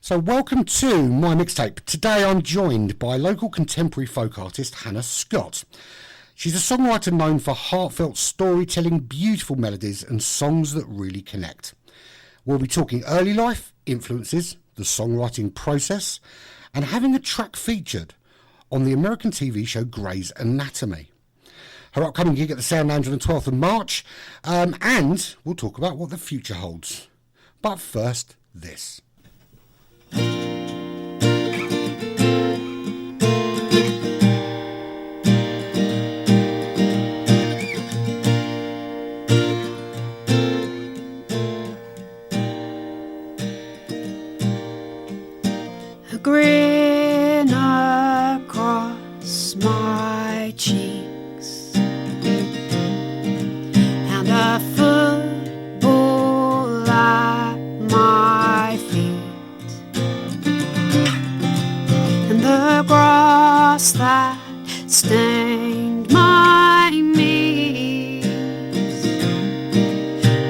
So welcome to My Mixtape. Today I'm joined by local contemporary folk artist Hannah Scott. She's a songwriter known for heartfelt storytelling, beautiful melodies and songs that really connect. We'll be talking early life, influences, the songwriting process and having a track featured on the American TV show Grey's Anatomy. Her upcoming gig at the Sound Lounge on the 12th of March and we'll talk about what the future holds. But first, this. A grin across my cheeks and a football at my feet, and the grass that stained my knees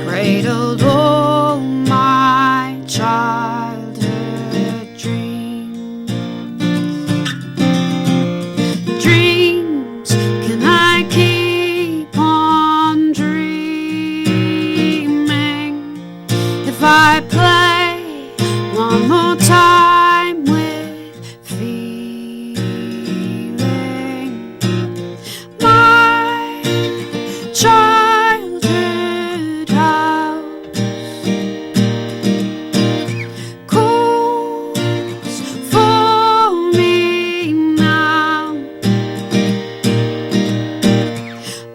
cradled all my childhood dreams. Can I keep on dreaming if I play one more time with feeling? My childhood house calls for me now.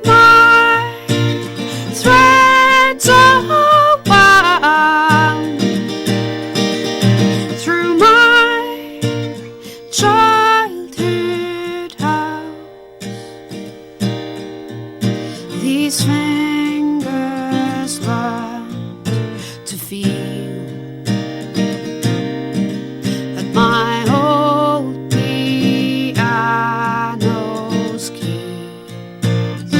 My threads are wound through my childhood house. These fingers learn to feel at my old piano's keys,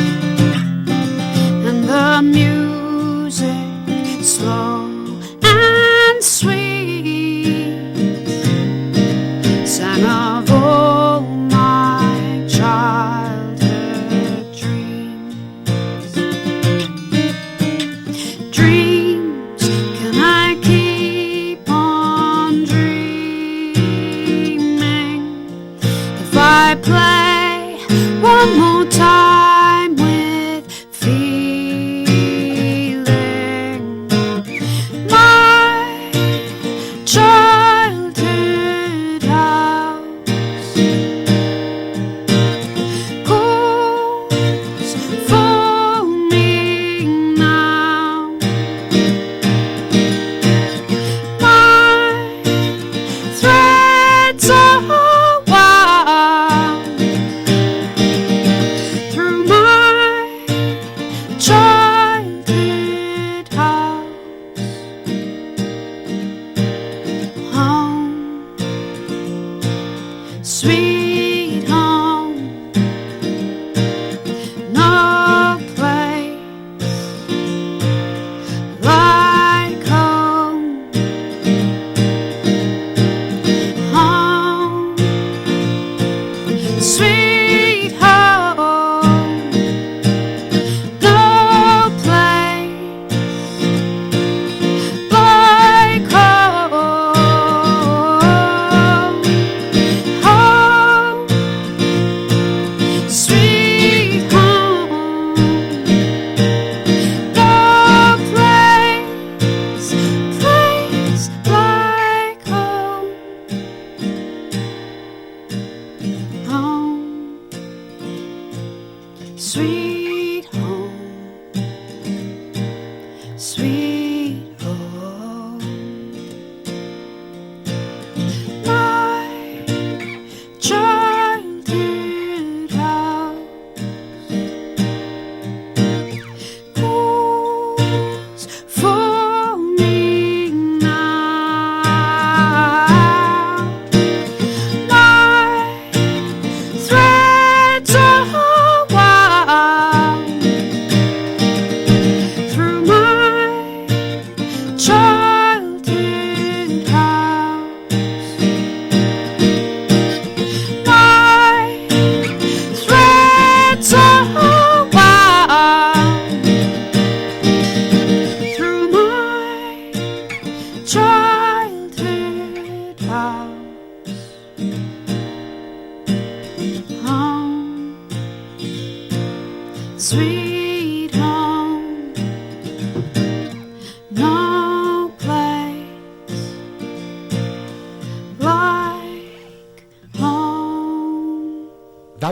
and the music slow and sweet sang of all my childhood dreams.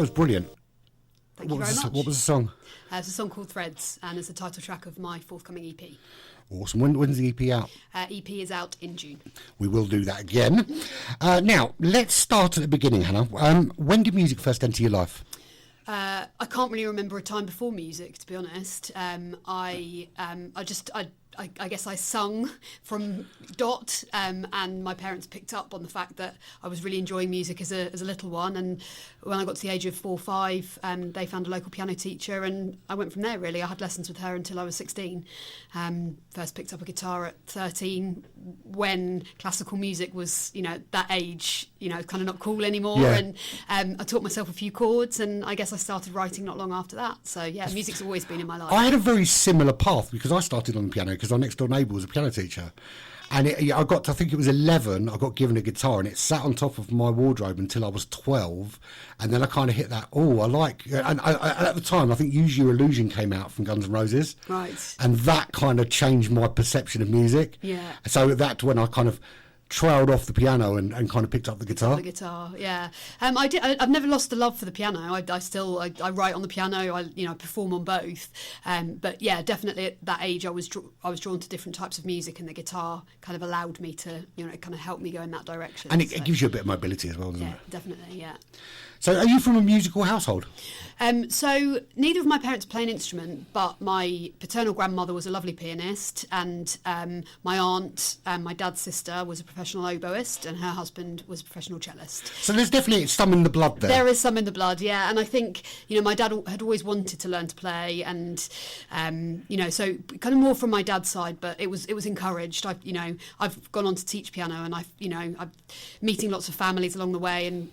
was brilliant. Thank you very much. What was the song? It's a song called Threads, and it's the title track of my forthcoming EP. Awesome. When's the EP out? EP is out in June. We will do that again. Now, let's start at the beginning, Hannah. When did music first enter your life? I can't really remember a time before music, to be honest. I guess I sung from dot, and my parents picked up on the fact that I was really enjoying music as a little one. And when I got to the age of 4 or 5, they found a local piano teacher, and I went from there. Really, I had lessons with her until I was 16. First picked up a guitar at 13, when classical music was, that age, kind of not cool anymore. Yeah. And I taught myself a few chords, and I guess I started writing not long after that. So yeah, music's always been in my life. I had a very similar path because I started on the piano because our next door neighbour was a piano teacher. And I think it was 11, I got given a guitar, and it sat on top of my wardrobe until I was 12. And then I kind of hit that, and at the time, I think Use Your Illusion came out from Guns N' Roses. Right. And that kind of changed my perception of music. Yeah. So that's when I kind of trailed off the piano and kind of picked up the guitar. Yeah. I've never lost the love for the piano. I write on the piano. I perform on both. But yeah, definitely at that age, I was drawn to different types of music, and the guitar kind of allowed me to, it kind of helped me go in that direction. And it gives you a bit of mobility as well, doesn't it? Yeah, definitely. Yeah. So are you from a musical household? So neither of my parents play an instrument, but my paternal grandmother was a lovely pianist, and my aunt, my dad's sister, was a professional oboist, and her husband was a professional cellist. So there's definitely some in the blood there. There is some in the blood, yeah. And I think, my dad had always wanted to learn to play, and so kind of more from my dad's side, but it was encouraged. I've gone on to teach piano, and I'm meeting lots of families along the way, and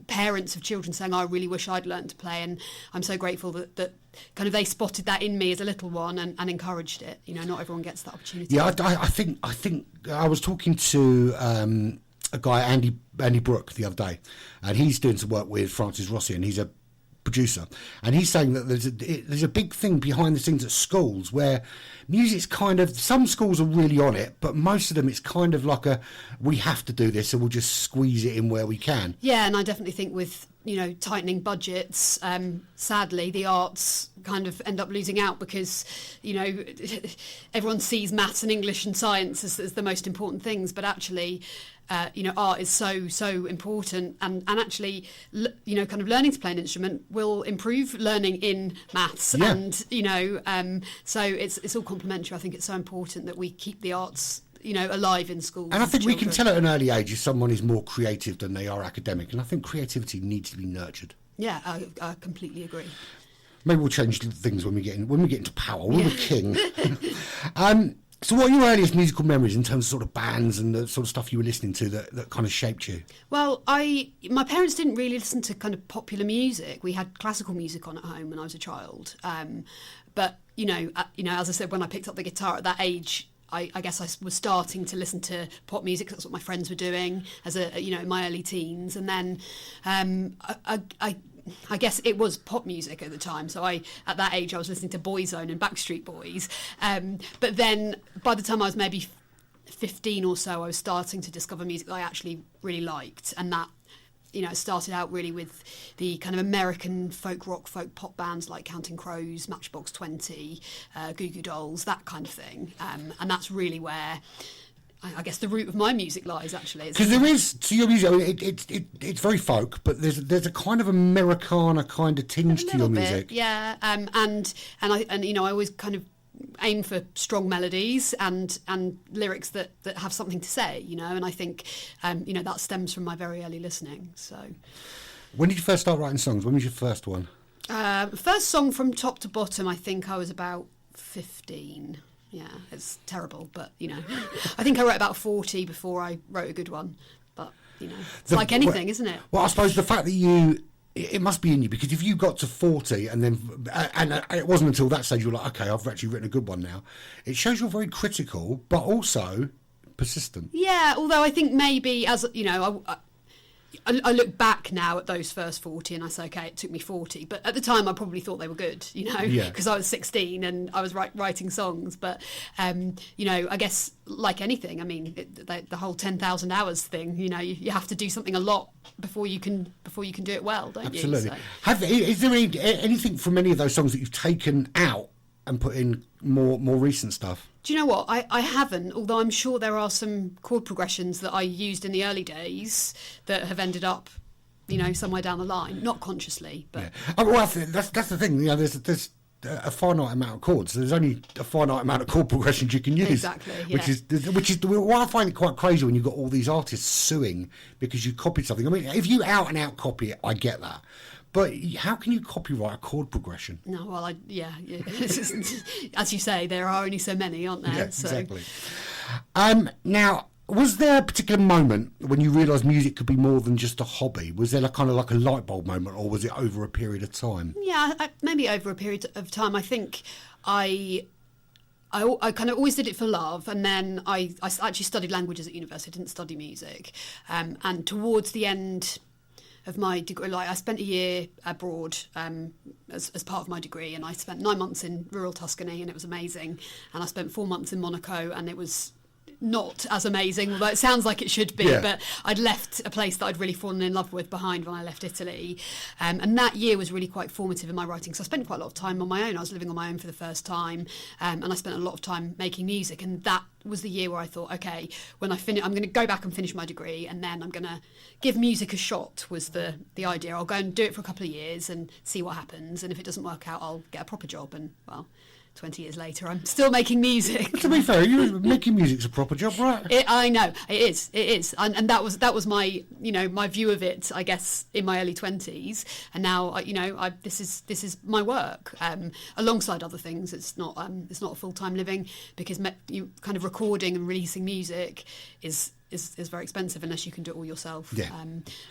parents of children saying, I really wish I'd learned to play, and I'm so grateful that kind of they spotted that in me as a little one and encouraged it. Not everyone gets that opportunity. Yeah, I think I was talking to a guy, Andy Brooke, the other day, and he's doing some work with Francis Rossi, and he's a producer, and he's saying that there's a big thing behind the scenes at schools where music's kind of, some schools are really on it, but most of them it's kind of like we have to do this, so we'll just squeeze it in where we can. Yeah, and I definitely think with tightening budgets, sadly the arts kind of end up losing out because everyone sees maths and English and science as the most important things, but actually art is so important, and actually kind of learning to play an instrument will improve learning in maths. Yeah. And so it's all complementary. I think it's so important that we keep the arts alive in schools. And I think we can tell at an early age if someone is more creative than they are academic, and I think creativity needs to be nurtured. Yeah, I completely agree. Maybe we'll change things when we get into power. We're the king. So what are your earliest musical memories in terms of sort of bands and the sort of stuff you were listening to that kind of shaped you? Well, my parents didn't really listen to kind of popular music. We had classical music on at home when I was a child. But as I said, when I picked up the guitar at that age, I guess I was starting to listen to pop music. That's what my friends were doing as in my early teens. And then I guess it was pop music at the time. So at that age, I was listening to Boyzone and Backstreet Boys. But then by the time I was maybe 15 or so, I was starting to discover music that I actually really liked. And that, it started out really with the kind of American folk rock, folk pop bands like Counting Crows, Matchbox 20, Goo Goo Dolls, that kind of thing. And that's really where I guess the root of my music lies, actually. Because there is, to your music, I mean, it's very folk, but there's a kind of Americana kind of tinge to your music. Yeah, and I always kind of aim for strong melodies and lyrics that have something to say, and I think that stems from my very early listening. So, when did you first start writing songs? When was your first one? First song from top to bottom, I think I was about 15. Yeah, it's terrible, but I think I wrote about 40 before I wrote a good one. But it's like anything, isn't it? Well, I suppose the fact that it must be in you, because if you got to 40 and it wasn't until that stage you were like, okay, I've actually written a good one now. It shows you're very critical, but also persistent. Yeah, although I think maybe as I look back now at those first 40 and I say, okay, it took me 40. But at the time, I probably thought they were good, because I was 16 and I was writing songs. But, I guess like anything, I mean, the whole 10,000 hours thing, you have to do something a lot before you can do it well, don't you? Absolutely. So. Is there anything from any of those songs that you've taken out and put in more recent stuff? Do you know what? I haven't, although I'm sure there are some chord progressions that I used in the early days that have ended up, somewhere down the line, not consciously. But well, that's the thing. There's a finite amount of chords. There's only a finite amount of chord progressions you can use. Exactly. Yeah. Which is why I find it quite crazy when you've got all these artists suing because you copied something. I mean, if you out and out copy it, I get that. But how can you copyright a chord progression? No, well, yeah. As you say, there are only so many, aren't there? Yeah, exactly. Now, was there a particular moment when you realised music could be more than just a hobby? Was there like a light bulb moment, or was it over a period of time? Yeah, maybe over a period of time. I think I kind of always did it for love, and then I actually studied languages at university. I didn't study music, and towards the end of my degree, I spent a year abroad as part of my degree, and I spent 9 months in rural Tuscany, and it was amazing. And I spent 4 months in Monaco, and it was not as amazing, although it sounds like it should be. Yeah. But I'd left a place that I'd really fallen in love with behind when I left Italy, and that year was really quite formative in my writing. So I spent quite a lot of time on my own. I was living on my own for the first time, and I spent a lot of time making music, and that was the year where I thought, okay, when I finish, I'm going to go back and finish my degree, and then I'm going to give music a shot. Was the idea. I'll go and do it for a couple of years and see what happens, and if it doesn't work out, I'll get a proper job. And 20 years later, I'm still making music. But to be fair, making music's a proper job, right? I know it is, and that was my my view of it, I guess, in my early 20s. And now this is my work, alongside other things. It's not a full-time living, because you kind of recording and releasing music is very expensive unless you can do it all yourself. Yeah.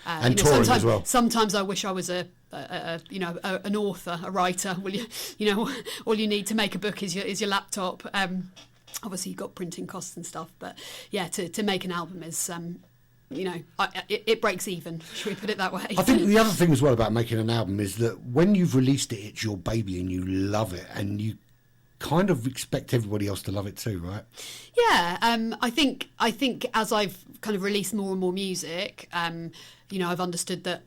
And touring as well. Sometimes I wish I was an author, a writer. All you need to make a book is your laptop. Obviously you've got printing costs and stuff, but yeah, to make an album is it breaks even. Should we put it that way? I think the other thing as well about making an album is that when you've released it, it's your baby and you love it, and you kind of expect everybody else to love it too, right? Yeah, I think as I've kind of released more and more music, I've understood that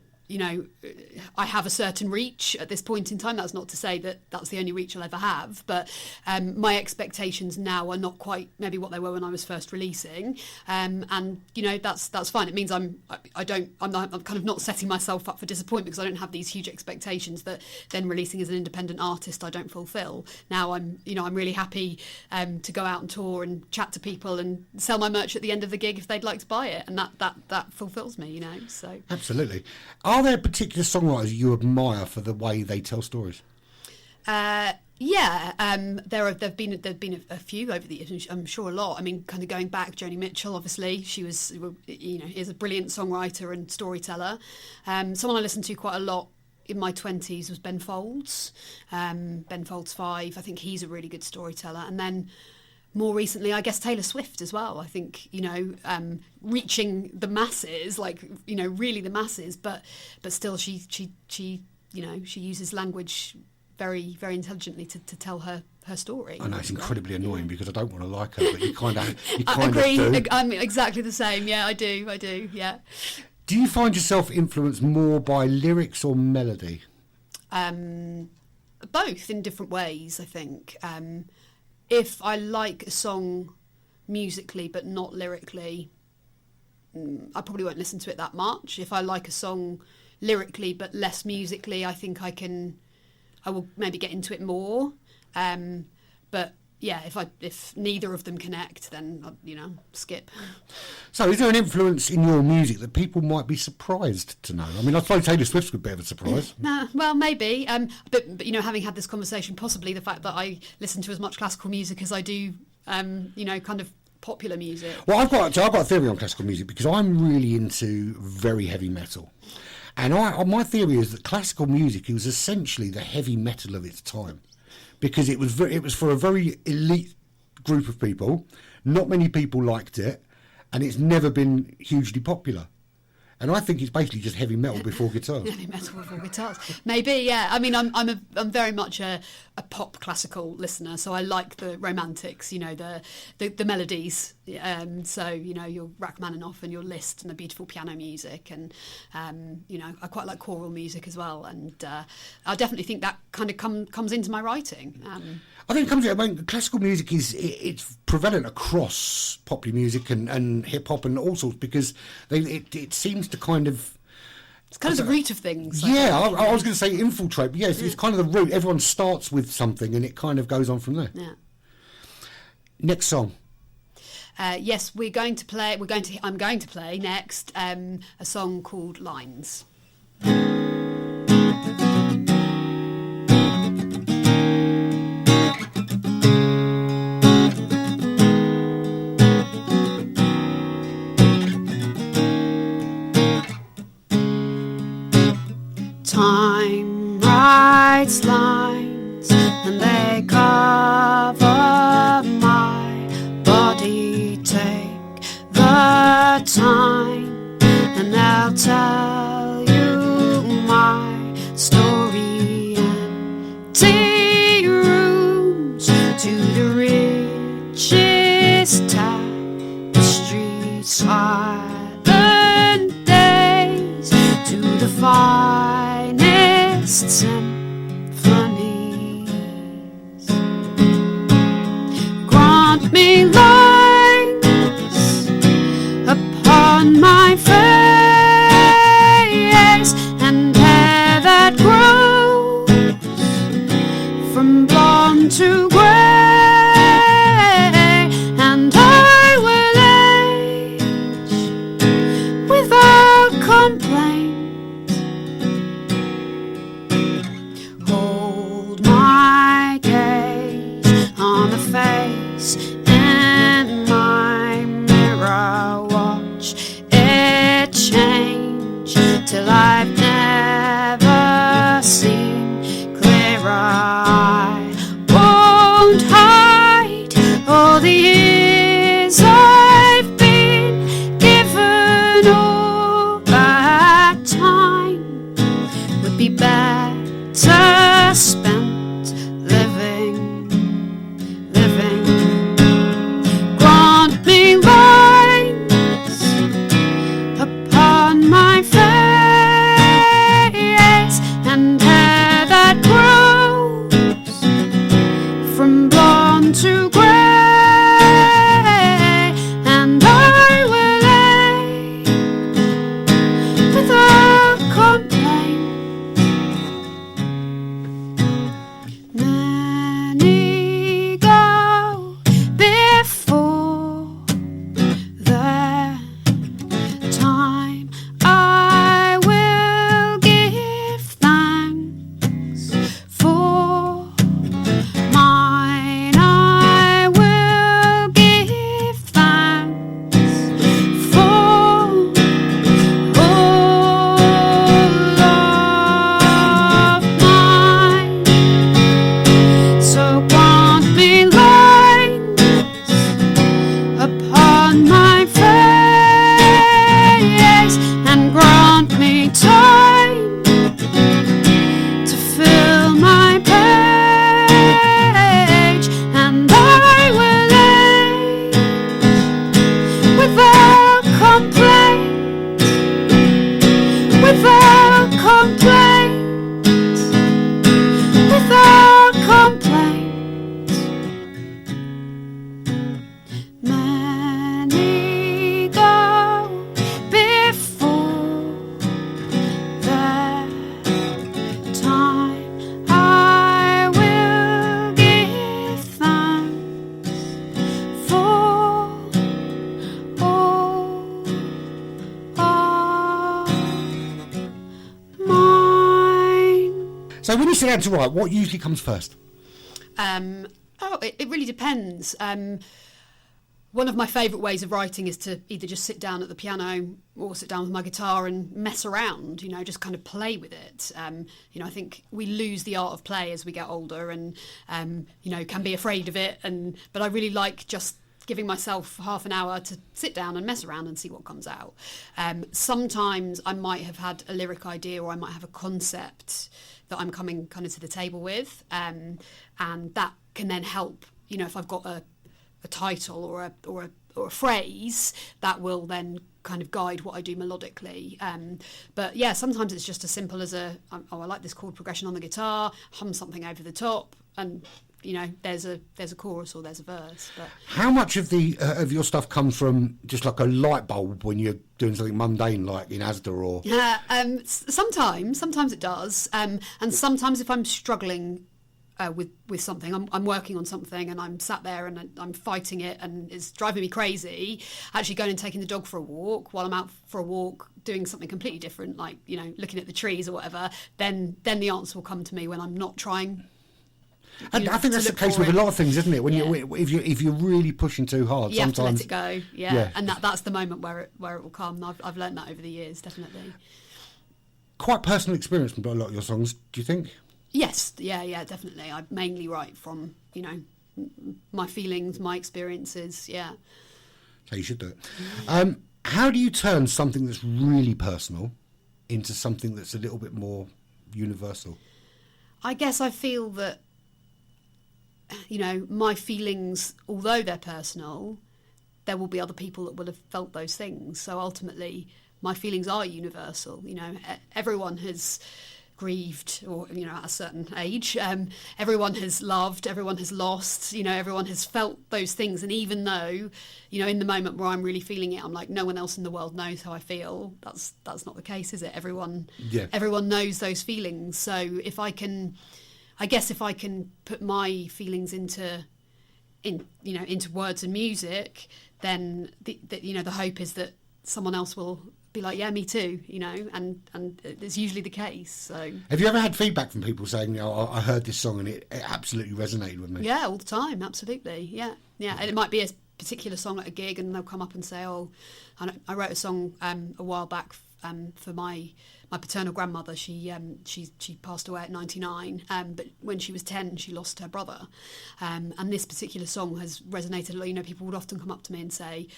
I have a certain reach at this point in time. That's not to say that that's the only reach I'll ever have, but my expectations now are not quite maybe what they were when I was first releasing, and that's fine. It means I'm kind of not setting myself up for disappointment, because I don't have these huge expectations that then releasing as an independent artist I don't fulfil. Now I'm really happy to go out and tour and chat to people and sell my merch at the end of the gig if they'd like to buy it, and that fulfills me. So absolutely. Are there particular songwriters you admire for the way they tell stories? There've been a few over the years. I'm sure a lot. I mean, kind of going back, Joni Mitchell, obviously, she was is a brilliant songwriter and storyteller. Someone I listened to quite a lot in my 20s was Ben Folds. Ben Folds 5. I think he's a really good storyteller. And then more recently, I guess Taylor Swift as well. I think, reaching the masses, really the masses, but still she uses language very, very intelligently to tell her story. I know it's incredibly annoying because I don't want to like her, but you kind of I agree. do. I'm exactly the same. Yeah, I do. Yeah. Do you find yourself influenced more by lyrics or melody? Both, in different ways, I think. If I like a song musically but not lyrically, I probably won't listen to it that much. If I like a song lyrically but less musically, I think I will maybe get into it more. But yeah, if neither of them connect, then skip. So, is there an influence in your music that people might be surprised to know? I mean, I suppose Taylor Swift's a bit of a surprise. Well, maybe. But having had this conversation, possibly the fact that I listen to as much classical music as I do, kind of popular music. Well, I've got a theory on classical music because I'm really into very heavy metal. And my theory is that classical music was essentially the heavy metal of its time, because it was for a very elite group of people. Not many people liked it, and it's never been hugely popular. And I think it's basically just heavy metal before guitar. Heavy metal before guitars, maybe. Yeah, I mean, I'm very much a pop classical listener, so I like the romantics, you know, the melodies. So you know, your Rachmaninoff and your Liszt and the beautiful piano music, and you know, I quite like choral music as well. And I definitely think that kind of comes into my writing. I think it comes. I mean, classical music it's prevalent across popular music and hip hop and all sorts, because it seems to kind of. It's kind of the root of things. Yeah, I was going to say infiltrate, but yes, it's kind of the root. Everyone starts with something, and it kind of goes on from there. Yeah. Next song. Yes, I'm going to play next a song called Lines. Time writes lines and they cover my body. Take the time and I'll tell you my story. Empty rooms to the richest tapestry, silent days to the finest symphonies. Grant me lines upon my face and hair that grows from blonde to grey, and I will age without complaint. Hold my gaze on the face in my mirror, watch it change till I've never seen clearer. I won't hide all the years I've been given. All that time would be better spent living. Grant me lines upon my face and hair that grows from blonde to grey, and I will age without complaint. Many go before their time. I will give thanks for mine. I will give thanks for all of mine. So grant me lines upon my face and grant me time to fill my page, and I will age without complaint, without complaint, without complaint. Many go before their time. I will give thanks for all of mine. So when you sit down to write, what usually comes first? It really depends. One of my favourite ways of writing is to either just sit down at the piano or sit down with my guitar and mess around, you know, just kind of play with it. You know, I think we lose the art of play as we get older and, you know, can be afraid of it. But I really like just giving myself half an hour to sit down and mess around and see what comes out. Sometimes I might have had a lyric idea, or I might have a concept that I'm coming kind of to the table with, and that can then help. If I've got a title or a phrase, that will then kind of guide what I do melodically. But yeah, sometimes it's just as simple as I like this chord progression on the guitar, hum something over the top, and there's a chorus or there's a verse. But how much of of your stuff comes from just like a light bulb when you're doing something mundane like in Asda or? Sometimes it does, and sometimes if I'm struggling with something, I'm working on something and I'm sat there and I'm fighting it and it's driving me crazy, actually going and taking the dog for a walk while I'm out for a walk doing something completely different, like looking at the trees or whatever, then the answer will come to me when I'm not trying. I think that's the case with a lot of things, isn't it? When if you're really pushing too hard, you sometimes have to let it go. Yeah. And that's the moment where it will come. I've learned that over the years, definitely. Quite personal experience from a lot of your songs, do you think? Yes, yeah, definitely. I mainly write from my feelings, my experiences. Yeah. So you should do it. How do you turn something that's really personal into something that's a little bit more universal? I guess I feel that my feelings, although they're personal, there will be other people that will have felt those things. So ultimately, my feelings are universal. Everyone has grieved, or at a certain age, everyone has loved, everyone has lost, everyone has felt those things. And even though in the moment where I'm really feeling it, I'm like, no one else in the world knows how I feel, that's not the case, is it? Everyone knows those feelings. So if I can put my feelings into words and music, then the hope is that someone else will be like, yeah, me too, and it's usually the case. So have you ever had feedback from people saying, I heard this song and it absolutely resonated with me? Yeah, all the time, absolutely. Yeah. And it might be a particular song at a gig and they'll come up and say, I wrote a song a while back for my paternal grandmother. She passed away at 99, but when she was 10 she lost her brother, and this particular song has resonated a lot. People would often come up to me and say,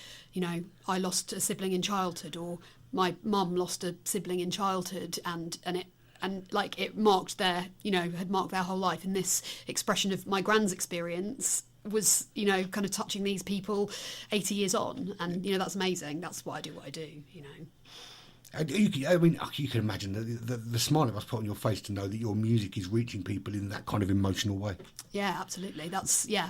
I lost a sibling in childhood, or my mum lost a sibling in childhood, and it marked had marked their whole life, and this expression of my grand's experience was kind of touching these people 80 years on, and that's amazing. That's why I do what I do. You can imagine the smile it must put on your face to know that your music is reaching people in that kind of emotional way. Yeah, absolutely. That's the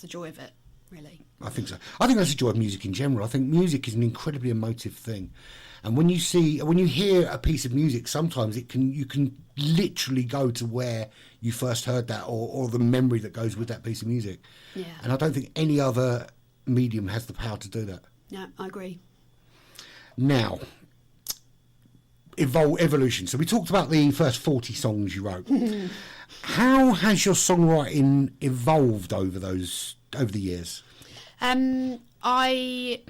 joy of it, really. I think so. I think that's the joy of music in general. I think music is an incredibly emotive thing, and when you hear a piece of music, sometimes you can literally go to where you first heard that, or the memory that goes with that piece of music. Yeah. And I don't think any other medium has the power to do that. Yeah, I agree. Now, evolution. So we talked about the first 40 songs you wrote. How has your songwriting evolved over the years? I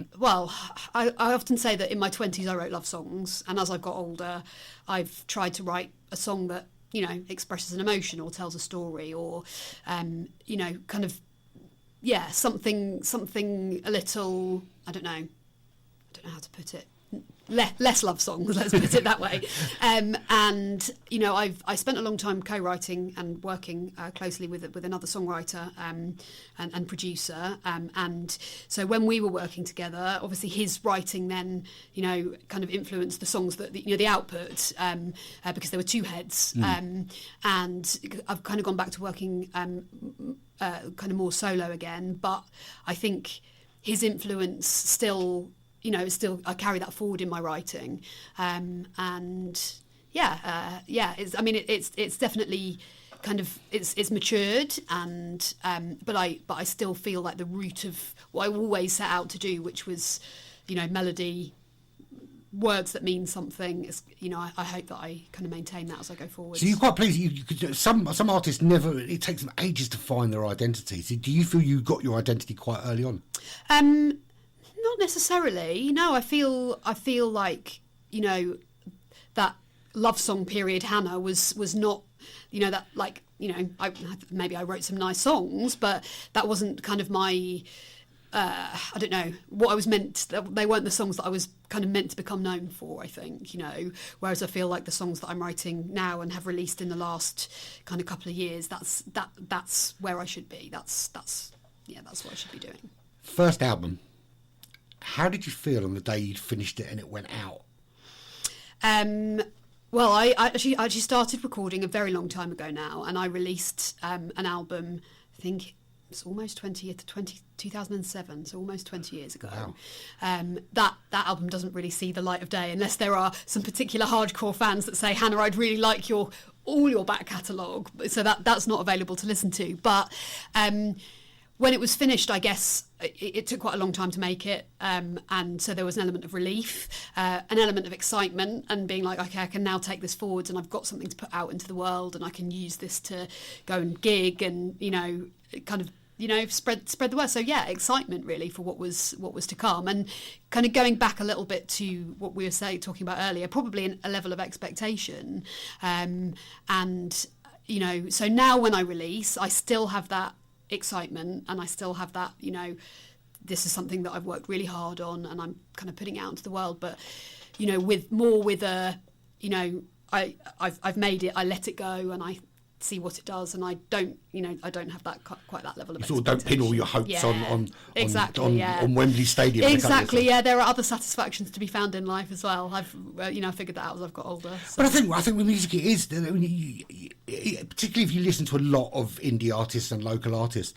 often say that in my 20s I wrote love songs, and as I've got older I've tried to write a song that expresses an emotion or tells a story, or something a little, I don't know how to put it, less love songs, let's put it that way. I spent a long time co-writing and working closely with another songwriter and producer, and so when we were working together, obviously his writing then kind of influenced the songs that the output, because there were two heads, and I've kind of gone back to working kind of more solo again, but I think his influence still I carry that forward in my writing, it's definitely kind of it's matured, and but I still feel like the root of what I always set out to do, which was melody, words that mean something. I hope that I kind of maintain that as I go forward. So you're quite pleased. You could, some artists never. It takes them ages to find their identity. So do you feel you got your identity quite early on? Not necessarily. No, I feel like that love song period Hannah was not that, like, maybe I wrote some nice songs, but that wasn't kind of my, I don't know, what I was meant, they weren't the songs that I was kind of meant to become known for, I think, whereas I feel like the songs that I'm writing now and have released in the last kind of couple of years, that's where I should be. That's what I should be doing. First album, how did you feel on the day you'd finished it and it went out? Well, I actually started recording a very long time ago now, and I released an album, I think it's almost 2007, so almost 20 years ago. Wow. That album doesn't really see the light of day unless there are some particular hardcore fans that say, Hannah, I'd really like all your back catalogue. So that's not available to listen to. But when it was finished, I guess it took quite a long time to make it, and so there was an element of relief, an element of excitement, and being like, okay, I can now take this forwards, and I've got something to put out into the world, and I can use this to go and gig, and kind of spread the word. So yeah, excitement really for what was to come, and kind of going back a little bit to what we were talking about earlier, probably a level of expectation, and so now when I release, I still have that excitement, and I still have that, this is something that I've worked really hard on, and I'm kind of putting out into the world, but I've made it, I let it go, and I see what it does, and I don't have that quite that level of you sort of don't pin all your hopes on Wembley Stadium. Exactly, yeah. There are other satisfactions to be found in life as well. I've figured that out as I've got older. So. But I think with music it is, particularly if you listen to a lot of indie artists and local artists,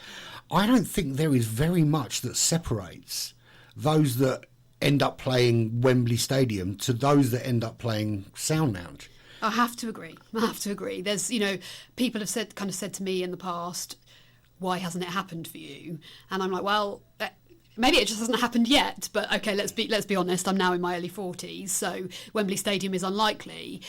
I don't think there is very much that separates those that end up playing Wembley Stadium to those that end up playing Sound Lounge. I have to agree. There's, people have said to me in the past, why hasn't it happened for you? And I'm like, well, maybe it just hasn't happened yet. But okay, let's be honest. I'm now in my early 40s, so Wembley Stadium is unlikely.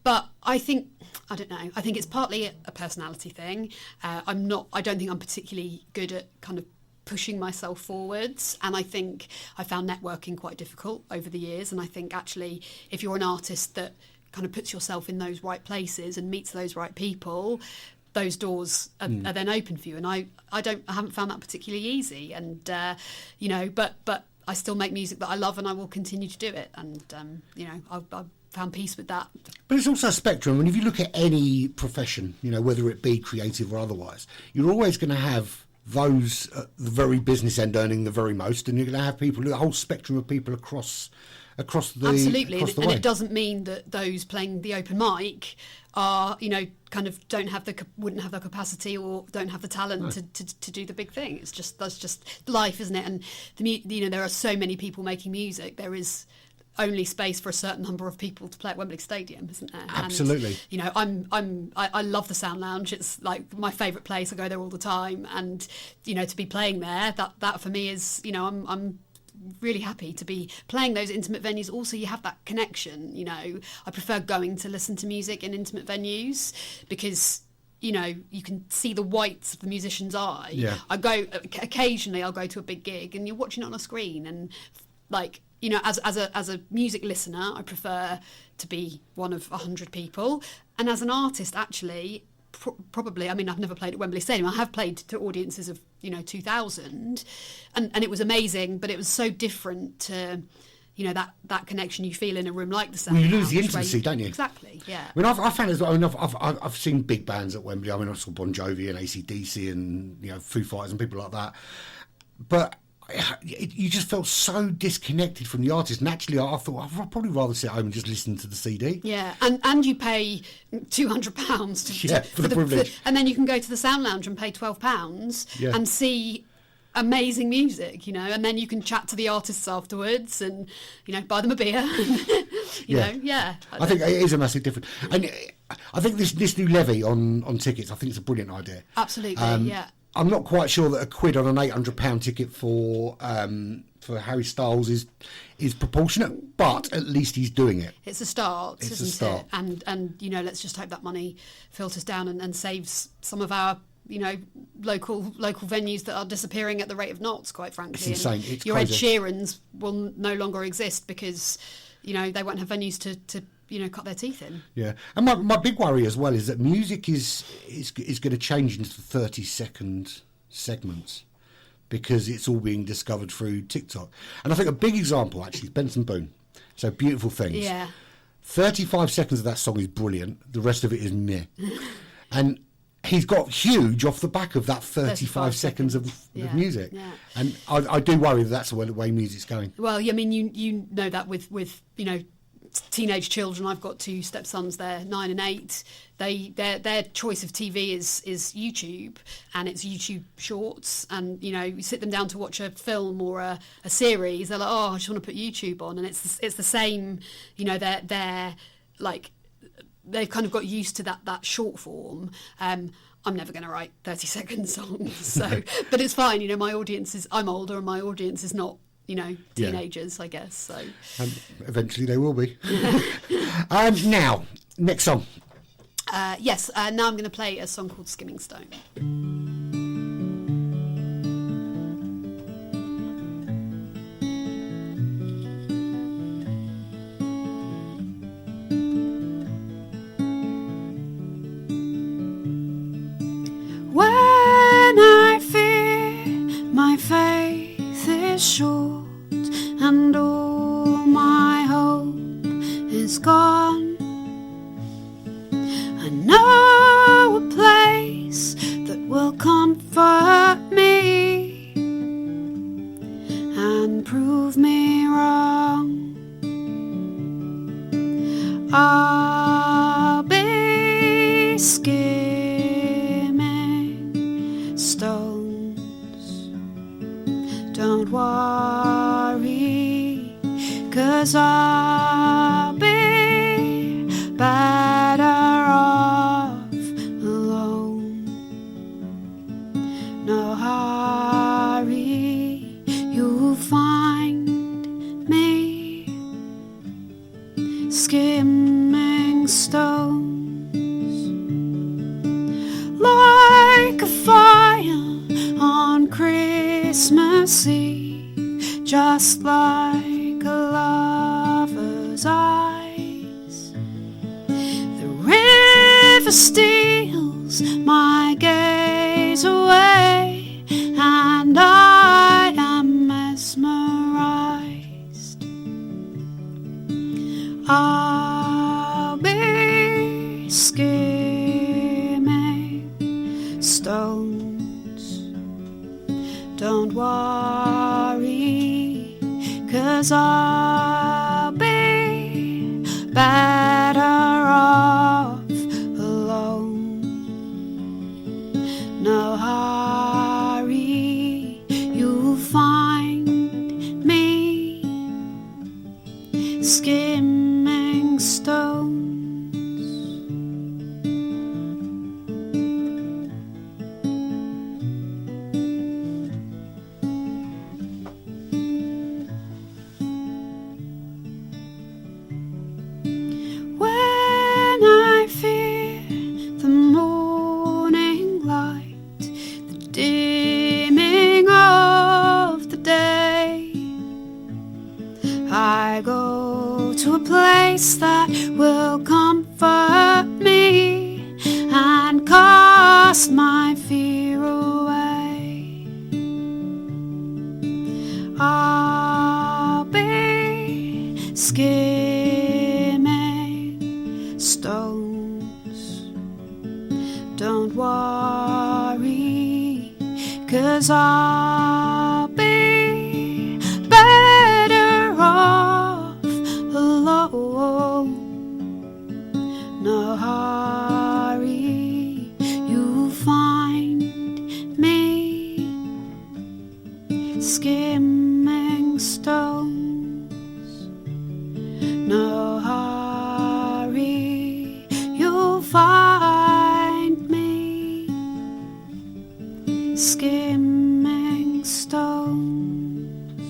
But I think it's partly a personality thing. I don't think I'm particularly good at kind of pushing myself forwards, and I think I found networking quite difficult over the years. And I think actually, if you're an artist that kind of puts yourself in those right places and meets those right people, those doors are then open for you. And I haven't found that particularly easy. And but I still make music that I love, and I will continue to do it. And I've found peace with that. But it's also a spectrum. And if you look at any profession, whether it be creative or otherwise, you're always going to have those at the very business end earning the very most, and you're going to have people, a whole spectrum of people across the absolutely, across the and way. it doesn't mean that those playing the open mic are kind of wouldn't have the capacity or don't have the talent to do the big thing. That's just life, isn't it? And there are so many people making music. There is only space for a certain number of people to play at Wembley Stadium, isn't there? Absolutely. And, I love the Sound Lounge. It's like my favourite place. I go there all the time, and to be playing there, that for me is I'm really happy to be playing those intimate venues. Also, you have that connection. I prefer going to listen to music in intimate venues because you can see the whites of the musician's eye. Yeah. Occasionally I'll go to a big gig and you're watching it on a screen, and as a music listener, I prefer to be one of 100 people. And as an artist, actually, probably, I've never played at Wembley Stadium. I have played to audiences of 2,000, and it was amazing, but it was so different to that connection you feel in a room like the Sound Lounge. You lose Lounge, the intimacy, don't you? Exactly, yeah. I found as well. I've seen big bands at Wembley. I saw Bon Jovi and AC/DC and Foo Fighters and people like that, but you just felt so disconnected from the artist. And actually, I thought I'd probably rather sit at home and just listen to the CD. Yeah, and you pay £200 for the privilege, and then you can go to the Sound Lounge and pay £12 and see amazing music, and then you can chat to the artists afterwards and buy them a beer. I think it is a massive difference, and I think this new levy on tickets, I think it's a brilliant idea. Absolutely, yeah. I'm not quite sure that £1 on an £800 ticket for Harry Styles is proportionate, but at least he's doing it. It's a start, isn't it? And let's just hope that money filters down and saves some of our local venues that are disappearing at the rate of knots, quite frankly. It's insane. It's your crazy. Ed Sheerans will no longer exist because they won't have venues to cut their teeth in. Yeah, and my big worry as well is that music is going to change into 30-second segments because it's all being discovered through TikTok. And I think a big example actually is Benson Boone. So Beautiful Things. Yeah. 35 seconds of that song is brilliant. The rest of it is meh. And he's got huge off the back of that 35 seconds of music. Yeah. And I do worry that that's the way music's going. Well, I mean, you know that with teenage children. I've got two stepsons, they're 9 and 8. Their choice of TV is YouTube, and it's YouTube Shorts. And you sit them down to watch a film or a series, they're like, oh, I just want to put YouTube on. And it's the same. They're like, they've kind of got used to that short form. I'm never going to write 30-second songs, so but it's fine. My audience is, I'm older, and my audience is not teenagers, I guess. So eventually they will be. Now, next song. Yes, now I'm going to play a song called Skimming Stone. When I fear my faith is short and all my hope is gone, I know a place that will comfort me and prove me wrong. I'll be skimming stones. Don't worry, 'cause I'll be better off alone. No hurry, you'll find me skimming stones. Like a fire on Christmas Eve, just like a lover's eyes. The river steals my gaze away, and I am mesmerized. I'll be skimming stones. Don't worry, 'cause I'll be better off alone. No hurry, you'll find me skimming stones. When I fear the morning light, the dimming of the day, I go to a place that will comfort me and cast my fear away. I'll be skimming stones. Don't worry, 'cause I'll be better off alone. No hurry, you'll find me skimming stones. No hurry, you'll find me skimming stones.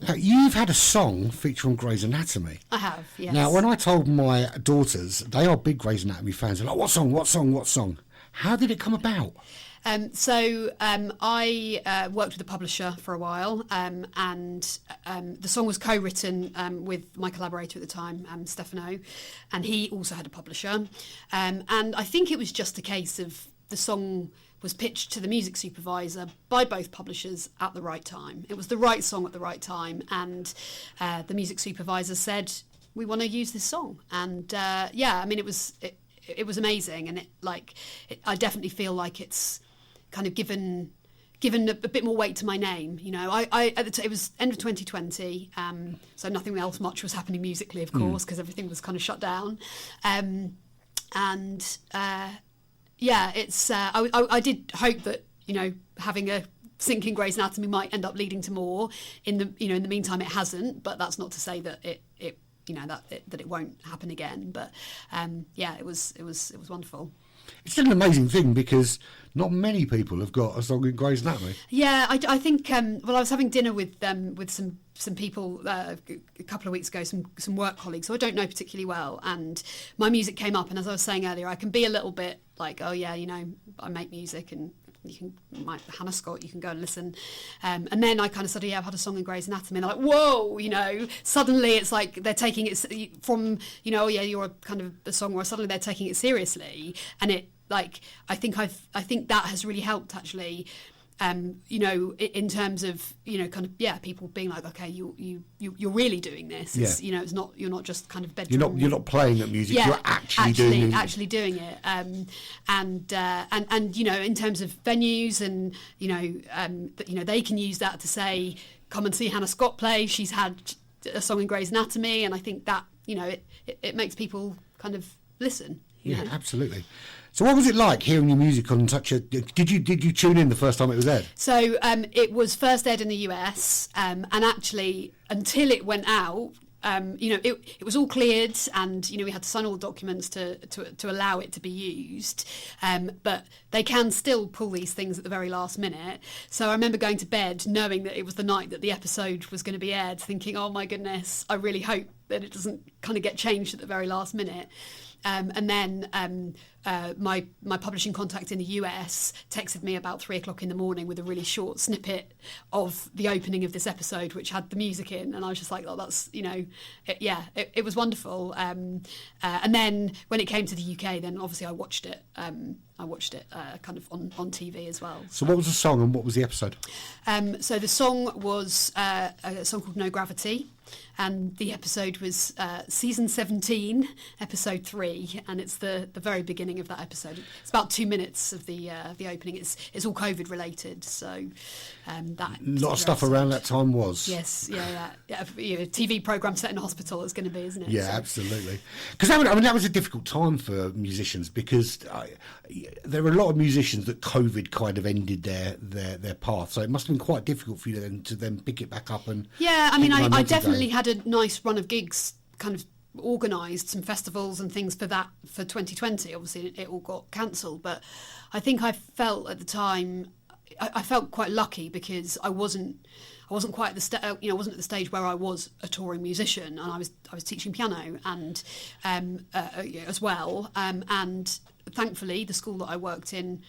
Now, you've had a song feature on Grey's Anatomy. I have, yes. Now, when I told my daughters, they are big Grey's Anatomy fans, they're like, what song? How did it come about? I worked with a publisher for a while, and the song was co-written with my collaborator at the time, Stefano, and he also had a publisher. And I think it was just a case of the song was pitched to the music supervisor by both publishers at the right time. It was the right song at the right time, and the music supervisor said, "We want to use this song." And I mean, it was amazing, and I definitely feel like it's kind of given a bit more weight to my name. You know, it was end of 2020, so nothing else much was happening musically, of course, because everything was kind of shut down. I did hope that, you know, having a sinking Grey's Anatomy might end up leading to more. In the meantime, it hasn't, but that's not to say that it won't happen again. But it was wonderful. It's still an amazing thing because not many people have got a song in Grey's Anatomy. Yeah, I think. I was having dinner with some people a couple of weeks ago, some work colleagues who I don't know particularly well, and my music came up. And as I was saying earlier, I can be a little bit like, oh yeah, you know, I make music, and Hannah Scott, you can go and listen. And then I kind of said, I've had a song in Grey's Anatomy, and they're like, whoa, you know, suddenly it's like they're taking it from, you know, oh yeah, you're a kind of a songwriter, suddenly they're taking it seriously. And it, like, I think that has really helped, actually. You know, in terms of, you know, kind of, people being like, okay, you're really doing this. It's, you know, you're not just kind of bedroom. You're not playing at music. You're actually doing it. And you know, in terms of venues, and you know, they can use that to say, come and see Hannah Scott play. She's had a song in Grey's Anatomy, and I think that, you know, it makes people kind of listen. You know? Absolutely. So what was it like hearing your music on such a... Did you tune in the first time it was aired? So it was first aired in the US, and actually until it went out, you know, it was all cleared, and you know, we had to sign all the documents to allow it to be used. But they can still pull these things at the very last minute. So I remember going to bed knowing that it was the night that the episode was going to be aired, thinking, oh my goodness, I really hope that it doesn't kind of get changed at the very last minute. And then my publishing contact in the US texted me about 3:00 in the morning with a really short snippet of the opening of this episode, which had the music in, and I was just like, oh, that's, you know, it was wonderful. And then when it came to the UK, then obviously I watched it. Kind of on TV as well. So what was the song and what was the episode? So the song was a song called No Gravity, and the episode was season 17, episode 3, and it's the very beginning of that episode. It's about 2 minutes of the opening. It's all COVID related, so that a lot of stuff around that time was. Yes, yeah. You know, TV program set in a hospital is going to be, isn't it? Yeah, so. Absolutely. Because that was a difficult time for musicians, because there were a lot of musicians that COVID kind of ended their path. So it must have been quite difficult for you to then pick it back up and. Yeah, I mean, I definitely had a nice run of gigs, kind of organised some festivals and things for 2020. Obviously, it all got cancelled, but I think I felt at the time I felt quite lucky because I wasn't quite at the I wasn't at the stage where I was a touring musician, and I was teaching piano and as well, and thankfully the school that I worked in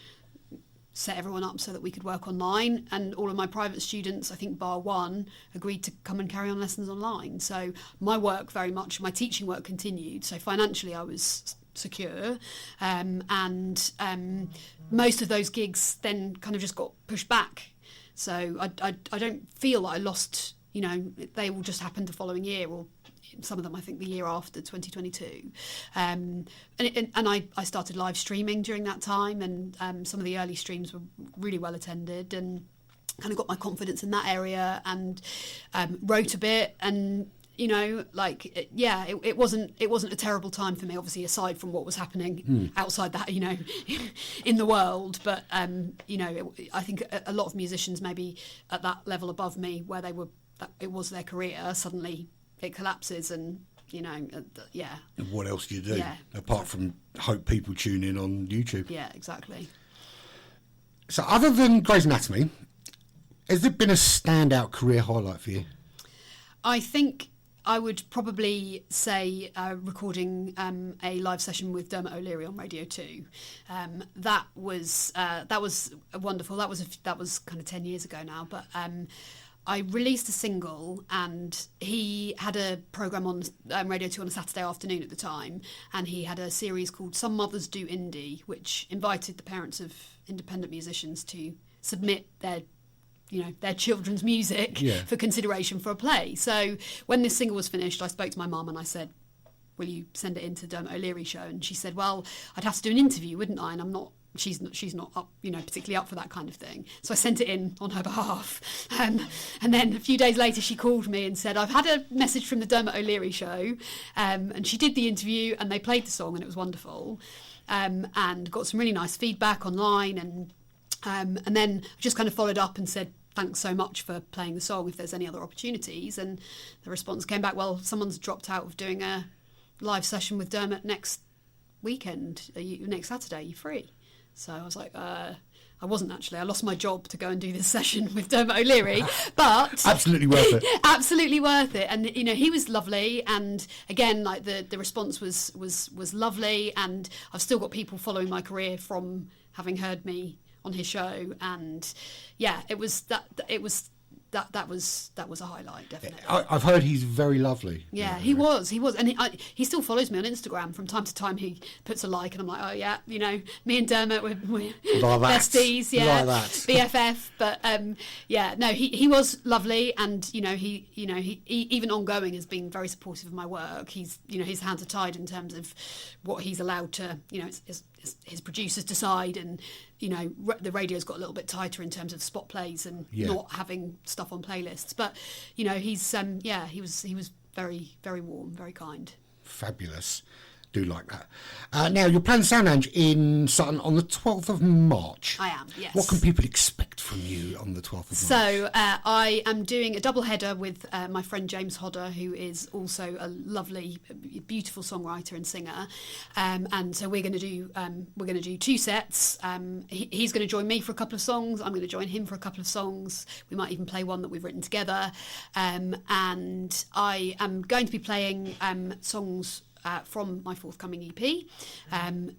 set everyone up so that we could work online, and all of my private students, I think bar one, agreed to come and carry on lessons online. So my teaching work continued. So financially I was secure, and most of those gigs then kind of just got pushed back. So I don't feel that I lost, you know, they all just happened the following year, or some of them I think the year after 2022. And I started live streaming during that time, and some of the early streams were really well attended, and kind of got my confidence in that area, and wrote a bit, and you know, like, it wasn't a terrible time for me, obviously, aside from what was happening outside that, you know, in the world. But, you know, I think a lot of musicians maybe at that level above me, where it was their career, suddenly it collapses, and, you know, And what else do you do? Yeah, apart from hope people tune in on YouTube? Yeah, exactly. So other than Grey's Anatomy, has there been a standout career highlight for you? I think I would probably say recording a live session with Dermot O'Leary on Radio 2. That was wonderful. That was kind of 10 years ago now, but I released a single, and he had a programme on Radio 2 on a Saturday afternoon at the time, and he had a series called Some Mothers Do Indie, which invited the parents of independent musicians to submit their children's music for consideration for a play. So when this single was finished, I spoke to my mum and I said, will you send it into Dermot O'Leary show? And she said, well, I'd have to do an interview, wouldn't I? And she's not up, particularly up for that kind of thing. So I sent it in on her behalf. And then a few days later, she called me and said, I've had a message from the Dermot O'Leary show. And she did the interview and they played the song and it was wonderful. And got some really nice feedback online. And then just kind of followed up and said, thanks so much for playing the song, if there's any other opportunities. And the response came back, well, someone's dropped out of doing a live session with Dermot next weekend, next Saturday, are you free? So I was like, I wasn't actually. I lost my job to go and do this session with Dermot O'Leary, but absolutely worth it. Absolutely worth it. And he was lovely, and again, like the response was lovely, and I've still got people following my career from having heard me on his show, and it was a highlight, definitely. I've heard he's very lovely. Yeah, he was, and he still follows me on Instagram from time to time. He puts a like, and I'm like, oh yeah, me and Dermot we're besties, like that. BFF. But he was lovely, and he even ongoing has been very supportive of my work. He's his hands are tied in terms of what he's allowed to his producers decide, and the radio's got a little bit tighter in terms of spot plays and not having stuff on playlists. But he's he was very, very warm, very kind. Fabulous. Do like that. Now, you're playing Soundlounge in Sutton on the 12th of March. I am, yes. What can people expect from you on the 12th of March? So I am doing a double header with my friend James Hodder, who is also a lovely, beautiful songwriter and singer. And so we're going to do two sets. He's going to join me for a couple of songs. I'm going to join him for a couple of songs. We might even play one that we've written together. And I am going to be playing songs from my forthcoming EP.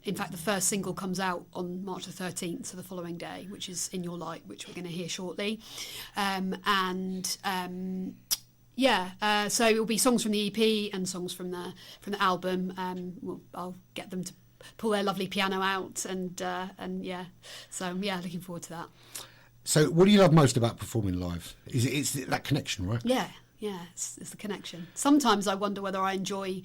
In fact, the first single comes out on March the 13th, so the following day, which is In Your Light, which we're going to hear shortly. So it will be songs from the EP and songs from the album. I'll get them to pull their lovely piano out, and looking forward to that. So what do you love most about performing live? It's that connection, right? Yeah, it's the connection. Sometimes I wonder whether I enjoy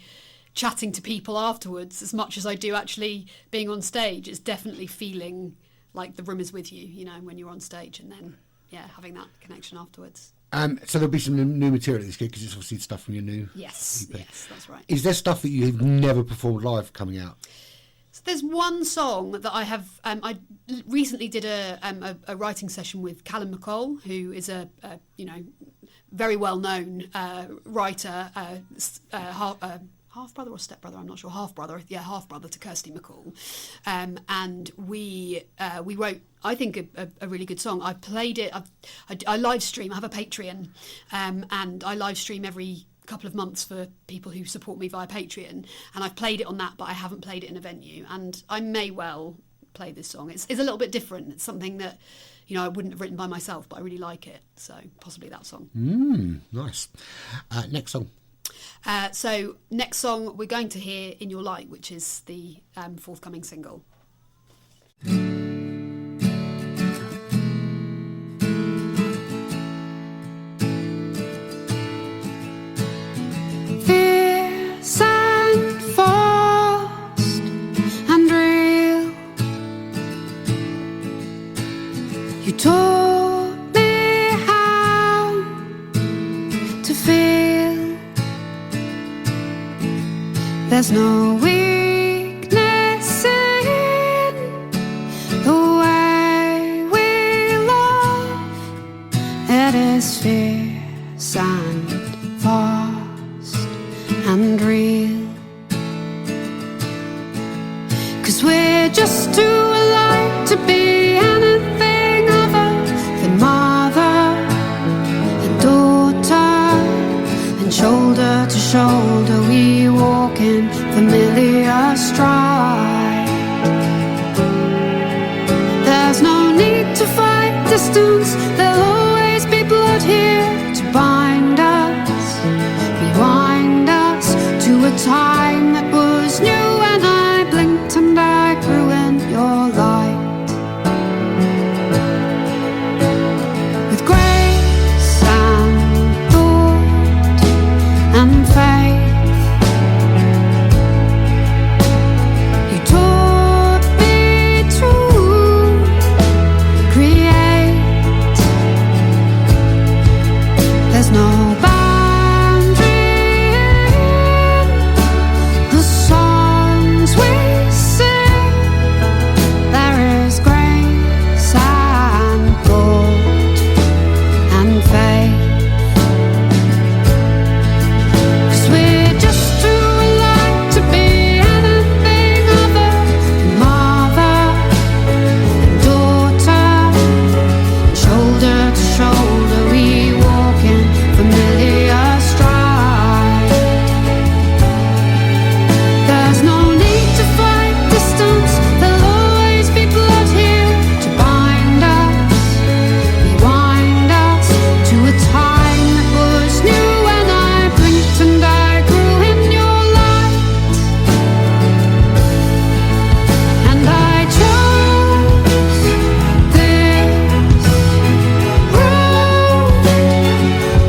chatting to people afterwards as much as I do actually being on stage. It's definitely feeling like the room is with you, when you're on stage, and then having that connection afterwards. So there'll be some new material at this gig, because it's obviously stuff from your new yes EP. Yes, that's right. Is there stuff that you've never performed live coming out? So there's one song that I have. I recently did a writing session with Callum McCall, who is a very well known writer, half brother or step brother, I'm not sure. Half brother to Kirsty McCall, and we wrote, I think, a really good song. I played it. I live stream. I have a Patreon, and I live stream every couple of months for people who support me via Patreon, and I've played it on that, but I haven't played it in a venue, and I may well play this song. It's a little bit different. It's something that I wouldn't have written by myself, but I really like it, so possibly that song. Nice. Next song. So next song we're going to hear In Your Light, which is the forthcoming single. Fierce and forced and real, you taught me how to feel. There's no weakness in the way we love. It is fierce and fast and real. 'Cause we're just too alike to be anything other than mother and daughter and shoulder to distance, there'll always be blood here to bind us, rewind us to a time that was new when I blinked and I grew in your light. With grace and thought and faith, you taught me to create. There's no boundary in the songs we sing. There is grace and thought and faith. 'Cause we're just too alike to be anything other than mother and daughter. Shoulder to shoulder we walk in familiar stride. There's no need to fight distance, there'll always be blood here to bind us, rewind us to a time that was new when I blinked and I grew in your light. And I chose this road,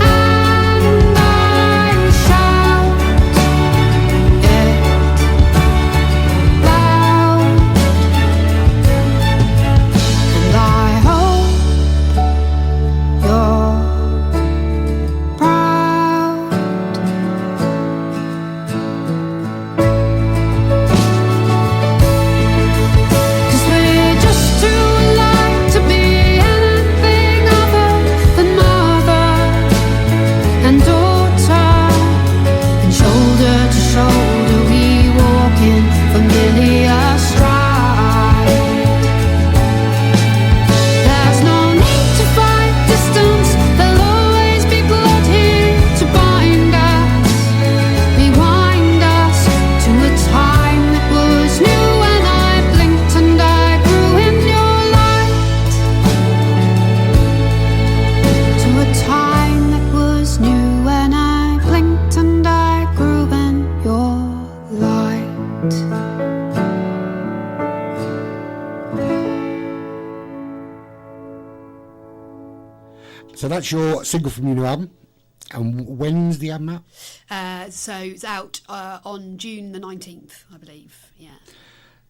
and I shout it loud. And I hope you're proud. 'Cause we're just too alike to be anything other than mother and daughter. And shoulder to shoulder we walk in familiar stride. There's no need to fight distance, there'll always be blood here to bind us, rewind us to a time that was new when I blinked and I grew in your light. To a time that was new when I blinked and I grew in your light. So that's your single from your new album. And when's the album out? So it's out on June the 19th, I believe. Yeah.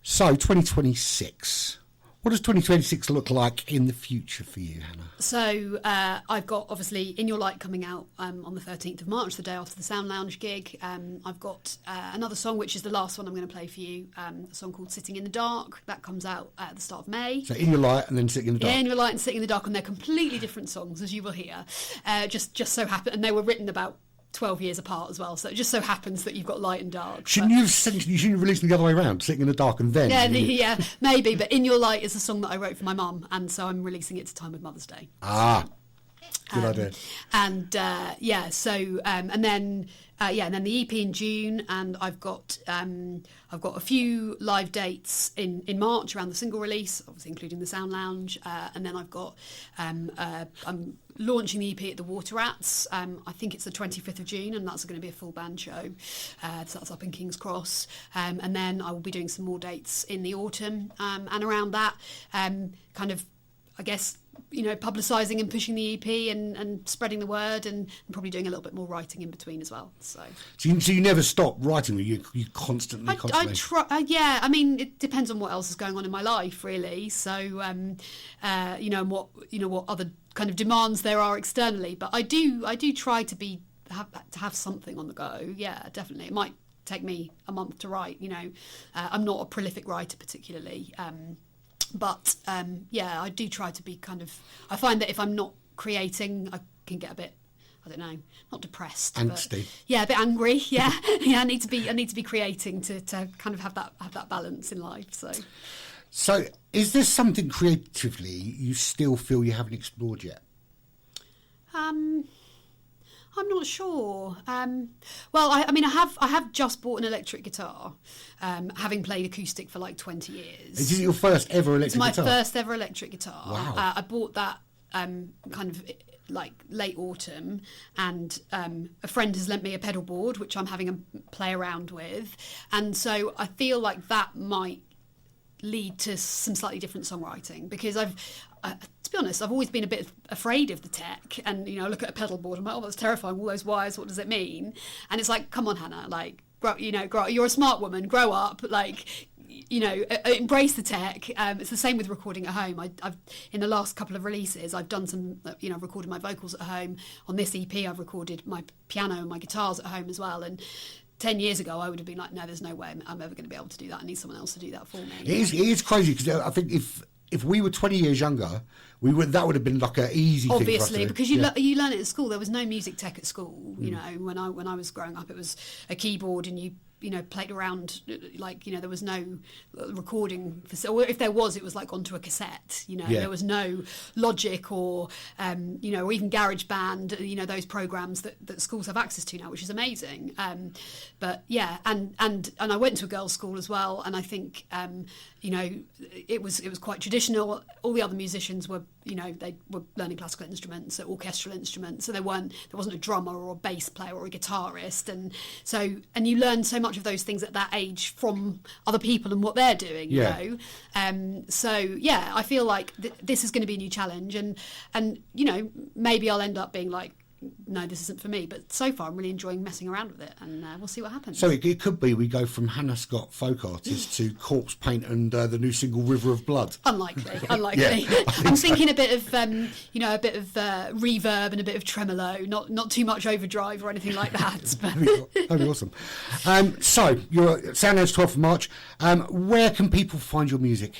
So 2026. What does 2026 look like in the future for you, Hannah? So I've got obviously In Your Light coming out on the 13th of March, the day after the Sound Lounge gig. I've got another song, which is the last one I'm going to play for you, a song called Sitting in the Dark. That comes out at the start of May. So In Your Light and then Sitting in the Dark. Yeah, In Your Light and Sitting in the Dark, and they're completely different songs, as you will hear. Just so happen, and they were written about 12 years apart as well, so it just so happens that you've got light and dark. Shouldn't you have released them the other way around, Sitting in the Dark and then? Yeah, maybe, but In Your Light is a song that I wrote for my mum, and so I'm releasing it to time with Mother's Day. Good idea. And and then the EP in June, and I've got a few live dates in March around the single release, obviously including the Sound Lounge, and then I've got I'm launching the EP at the Water Rats. I think it's the 25th of June, and that's going to be a full band show. So that's up in King's Cross, and then I will be doing some more dates in the autumn, and around that, kind of, I guess, publicising and pushing the EP and spreading the word, and probably doing a little bit more writing in between as well. So you never stop writing? You constantly? I try. Yeah, I mean, it depends on what else is going on in my life, really. So, and what other kind of demands there are externally. But I do try to have something on the go. Yeah, definitely. It might take me a month to write. I'm not a prolific writer particularly. But I do try to be I find that if I'm not creating, I can get a bit, I don't know, not depressed, angsty. But, a bit angry. Yeah, I need to be creating to kind of have that balance in life. So is there something creatively you still feel you haven't explored yet? I'm not sure. Well, I have just bought an electric guitar, having played acoustic for like 20 years. Is it your first ever electric guitar? It's my first ever electric guitar. Wow. I bought that kind of like late autumn, and a friend has lent me a pedal board which I'm having a play around with, and so I feel like that might lead to some slightly different songwriting, because to be honest, I've always been a bit afraid of the tech, and I look at a pedal board, I'm like, oh, that's terrifying, all those wires, what does it mean? And it's like, come on, Hannah, like, grow up, you're a smart woman, grow up, like, embrace the tech. It's the same with recording at home. I've in the last couple of releases, I've done some, I've recorded my vocals at home. On this EP, I've recorded my piano and my guitars at home as well. And 10 years ago, I would have been like, no, there's no way I'm ever going to be able to do that. I need someone else to do that for me. It is crazy, because I think if we were 20 years younger, that would have been like an easy thing for us obviously, to do. because you learn it at school. There was no music tech at school. When I was growing up, it was a keyboard, and you played around, like, there was no recording, or if there was, it was like onto a cassette, there was no Logic or, or even GarageBand, those programs that schools have access to now, which is amazing. But yeah, and I went to a girls' school as well, and I think, it was quite traditional. All the other musicians were, they were learning classical instruments, orchestral instruments, so there wasn't a drummer or a bass player or a guitarist, and you learn so much of those things at that age from other people and what they're doing. So yeah, I feel like this is going to be a new challenge, and maybe I'll end up being like, no, this isn't for me, but so far I'm really enjoying messing around with it, and we'll see what happens. So it could be we go from Hannah Scott, folk artist, to Corpse Paint and the new single River of Blood. Unlikely. Yeah, I'm thinking a bit of reverb and a bit of tremolo, not too much overdrive or anything like that. That'd be awesome. So you're at Soundhouse 12th of March. Where can people find your music?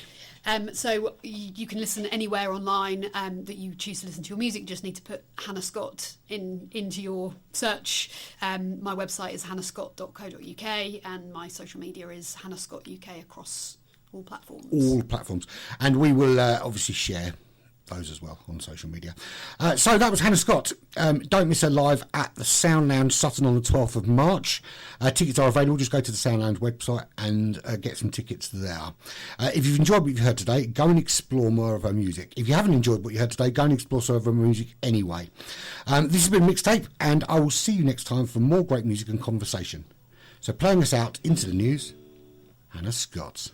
So you can listen anywhere online that you choose to listen to your music. You just need to put Hannah Scott into your search. My website is hannahscott.co.uk, and my social media is Hannah Scott UK across all platforms. All platforms. And we will obviously share those as well on social media. So that was Hannah Scott. Don't miss her live at the Sound Lounge Sutton on the 12th of March. Tickets are available. Just go to the Sound Lounge website and get some tickets there. If you've enjoyed what you've heard today, go and explore more of her music. If you haven't enjoyed what you heard today, go and explore some of her music anyway. This has been Mixtape, and I will see you next time for more great music and conversation. So playing us out into the news, Hannah Scott.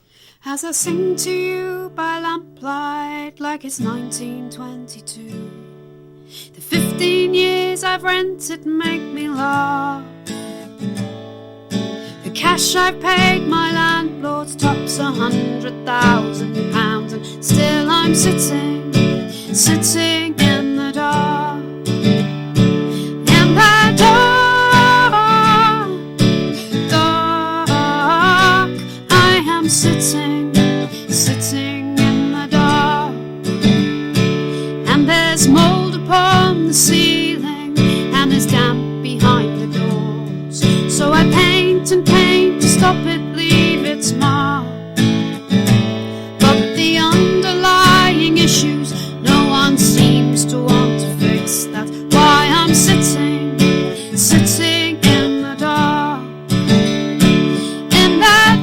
As I sing to you by lamplight like it's 1922, the 15 years I've rented make me laugh. The cash I've paid my landlord tops £100,000, and still I'm sitting in the dark. And that dark, I am sitting in the dark, and there's mould upon the ceiling, and there's damp behind the doors. So I paint and paint to stop it leave its mark. But the underlying issues no one seems to want to fix. That's why I'm sitting in the dark. In that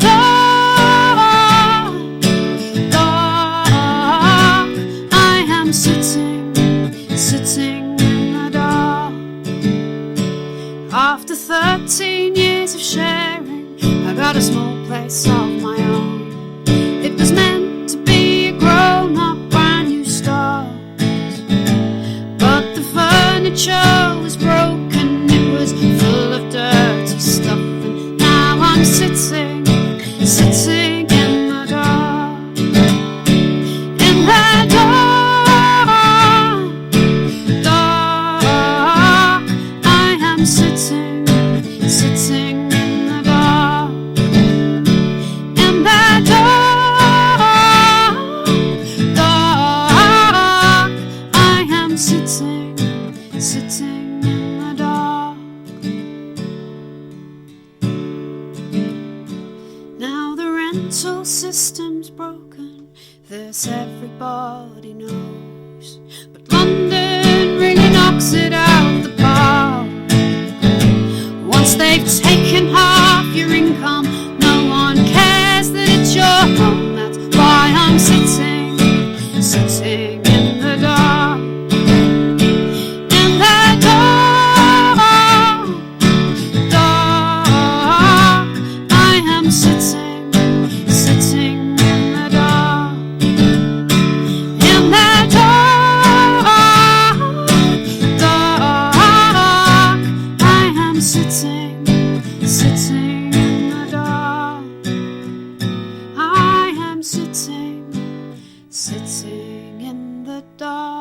sitting in the dark. After 13 years of sharing, I got a small place of my own. It was meant to be a grown-up brand new start, but the furniture was broken, it was full of dirty stuff, and now I'm sitting in the dark. In that sitting in the dark. And that dark, I am sitting in the dark. Now the rental system's broken, this everybody knows, but London really knocks it out the park. Once they've taken half your income, no one cares that it's your home. That's why I'm sitting in the dark. sitting in the dark.